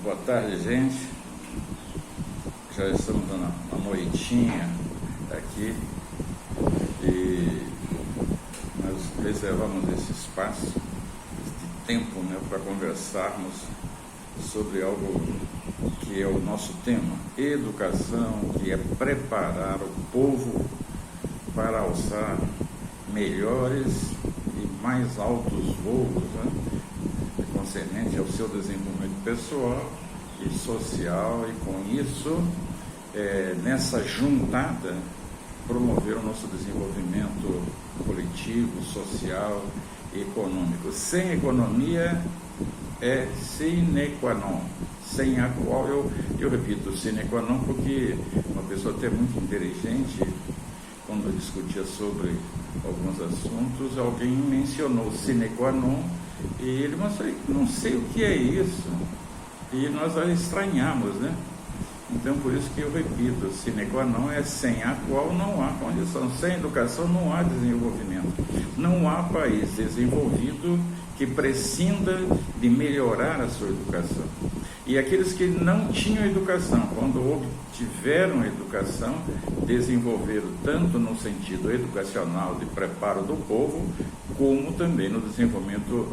Boa tarde, gente. Já estamos na noitinha aqui e nós reservamos esse espaço, esse tempo, né, para conversarmos sobre algo que é o nosso tema: educação, que é preparar o povo para alçar melhores e mais altos voos, né, concernente ao seu desenvolvimento pessoal e social, e com isso, nessa juntada, promover o nosso desenvolvimento coletivo, social e econômico. Sem economia é sine qua non, sem a qual eu repito, sine qua non, porque uma pessoa até muito inteligente, quando discutia sobre alguns assuntos, alguém mencionou sine qua non, e ele, mas eu não sei o que é isso, e nós estranhamos, né? Então, por isso que eu repito, sine qua non é sem a qual não há condição. Sem educação não há desenvolvimento. Não há país desenvolvido que prescinda de melhorar a sua educação. E aqueles que não tinham educação, quando obtiveram educação, desenvolveram tanto no sentido educacional de preparo do povo, como também no desenvolvimento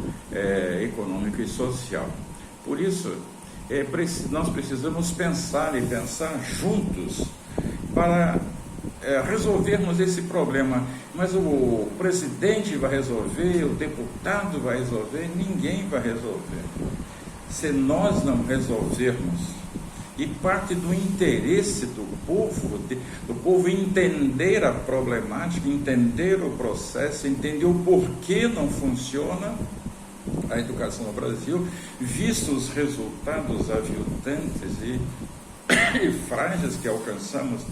econômico e social. Por isso, nós precisamos pensar juntos para resolvermos esse problema. Mas o presidente vai resolver, o deputado vai resolver, ninguém vai resolver. Se nós não resolvermos, e parte do interesse do povo entender a problemática, entender o processo, entender o porquê não funciona a educação no Brasil, visto os resultados aviltantes e frágeis que alcançamos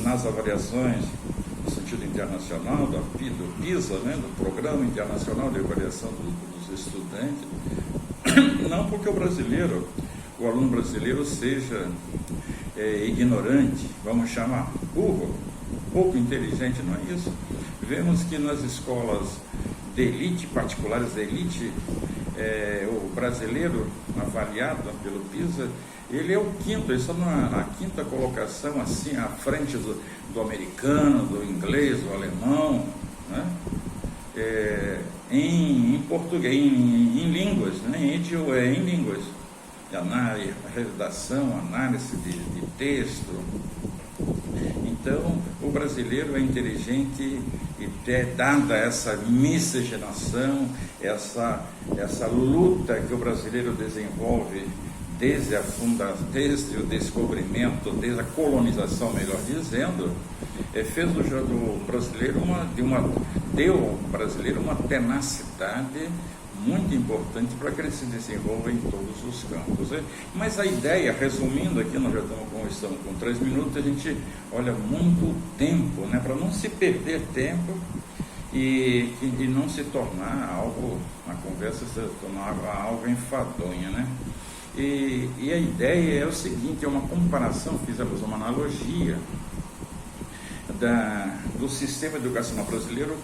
nas avaliações no sentido internacional, do PISA, né, do Programa Internacional de Avaliação dos Estudantes. Não porque o aluno brasileiro seja ignorante, vamos chamar burro, pouco inteligente, não é isso. Vemos que nas escolas de elite, particulares de elite, o brasileiro avaliado pelo PISA, ele é o quinto, ele está na quinta colocação, assim, à frente do americano, do inglês, do alemão, né? Em português, em línguas, né? em línguas, redação, análise de texto. Então, o brasileiro é inteligente e dada essa miscigenação, essa luta que o brasileiro desenvolve desde o descobrimento, desde a colonização, melhor dizendo, deu ao brasileiro uma tenacidade muito importante para que ele se desenvolva em todos os campos. Mas a ideia, resumindo aqui, nós já estamos com 3 minutos, a gente olha muito tempo, né, para não se perder tempo e não se tornar a conversa se tornar algo enfadonha, né? E a ideia é o seguinte, é uma comparação, fizemos uma analogia do sistema educacional brasileiro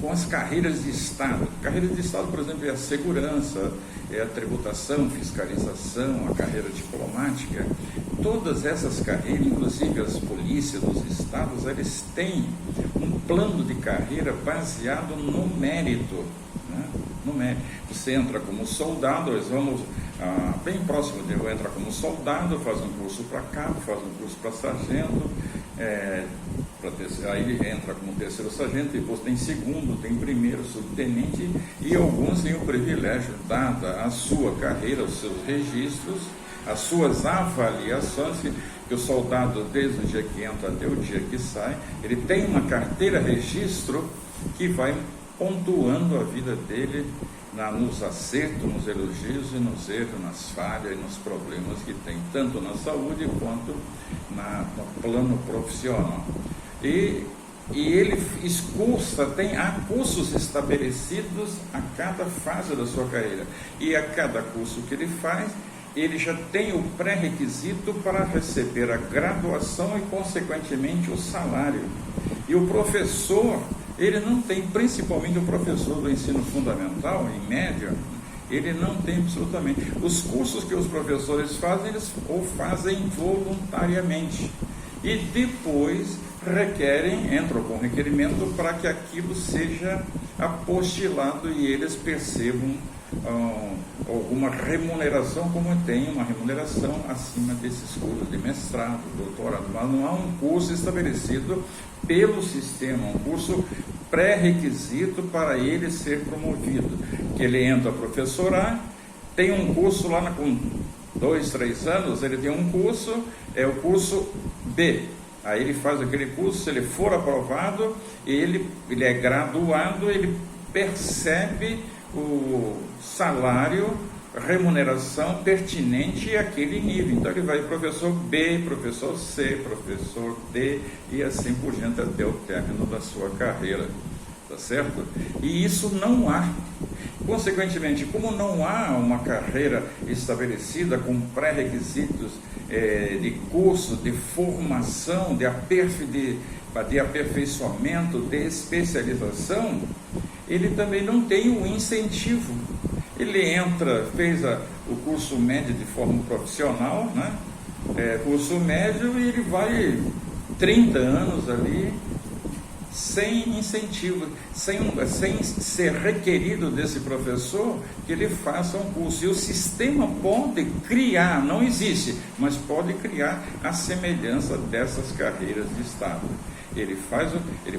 com as carreiras de Estado. Carreira de Estado, por exemplo, é a segurança, é a tributação, fiscalização, a carreira diplomática. Todas essas carreiras, inclusive as polícias dos estados, eles têm um plano de carreira baseado no mérito, né? No mérito. Você entra como soldado, nós vamos bem próximo de eu entrar como soldado, faz um curso para cabo, faz um curso para sargento, aí ele entra como terceiro sargento, depois tem segundo, tem primeiro, subtenente, e alguns têm o privilégio, dada a sua carreira, os seus registros, as suas avaliações, que o soldado, desde o dia que entra até o dia que sai, ele tem uma carteira registro que vai pontuando a vida dele nos acertos, nos elogios e nos erros, nas falhas e nos problemas que tem, tanto na saúde quanto no plano profissional. E ele há cursos estabelecidos a cada fase da sua carreira. E a cada curso que ele faz, ele já tem o pré-requisito para receber a graduação e, consequentemente, o salário. E o professor ele não tem, principalmente o professor do ensino fundamental, em média, ele não tem absolutamente. Os cursos que os professores fazem, eles ou fazem voluntariamente. E depois entram com requerimento para que aquilo seja apostilado e eles percebam alguma remuneração, como tem uma remuneração acima desses cursos de mestrado, doutorado, mas não há um curso estabelecido pelo sistema, um curso pré-requisito para ele ser promovido, que ele entra a professorar, tem um curso lá com 2, 3 anos, ele tem um curso, é o curso B. Aí ele faz aquele curso, se ele for aprovado, ele é graduado, ele percebe o salário, remuneração pertinente àquele nível. Então ele vai professor B, professor C, professor D e assim por diante até o término da sua carreira. Tá certo? E isso não há. Consequentemente, como não há uma carreira estabelecida com pré-requisitos de curso, de formação, de aperfeiçoamento, de especialização, ele também não tem o incentivo. Ele fez o curso médio de forma profissional, né? Curso médio, e ele vai 30 anos ali, sem incentivo, sem ser requerido desse professor que ele faça um curso. E o sistema pode criar, não existe, mas pode criar a semelhança dessas carreiras de Estado. Ele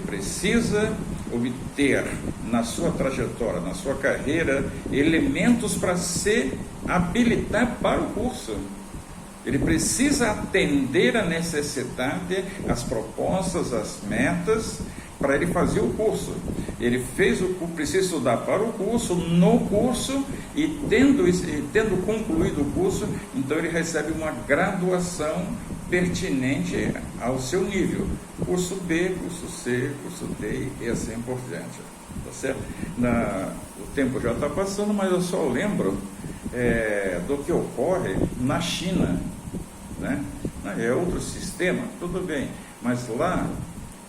precisa obter na sua trajetória, na sua carreira, elementos para se habilitar para o curso. Ele precisa atender a necessidade, as propostas, as metas, para ele fazer o curso. Ele precisa estudar para o curso, no curso, e tendo concluído o curso, então ele recebe uma graduação pertinente ao seu nível. Curso B, curso C, curso D e assim por diante. Tá certo? O tempo já está passando, mas eu só lembro do que ocorre na China. Né? É outro sistema, tudo bem, mas lá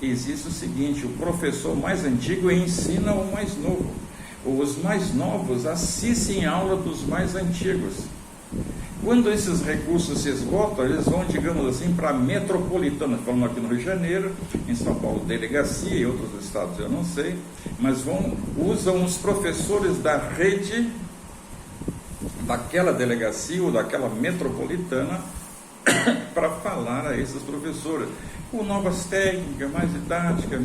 existe o seguinte: o professor mais antigo ensina o mais novo, os mais novos assistem aula dos mais antigos. Quando esses recursos se esgotam, eles vão, digamos assim, para a metropolitana, falando aqui no Rio de Janeiro, em São Paulo, delegacia, e outros estados eu não sei, mas usam os professores da rede daquela delegacia ou daquela metropolitana para falar a esses professores, com novas técnicas, mais didática,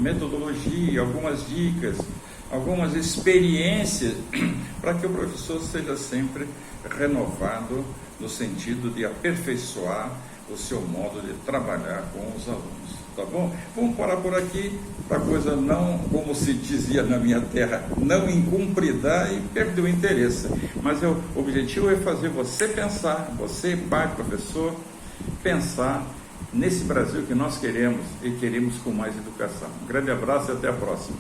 metodologia, algumas dicas, algumas experiências, para que o professor seja sempre renovado no sentido de aperfeiçoar o seu modo de trabalhar com os alunos. Tá bom? Vamos parar por aqui, para a coisa não, como se dizia na minha terra, não incumpridar e perder o interesse. Mas o objetivo é fazer você pensar, você, pai, professor, pensar nesse Brasil que nós queremos e queremos com mais educação. Um grande abraço e até a próxima.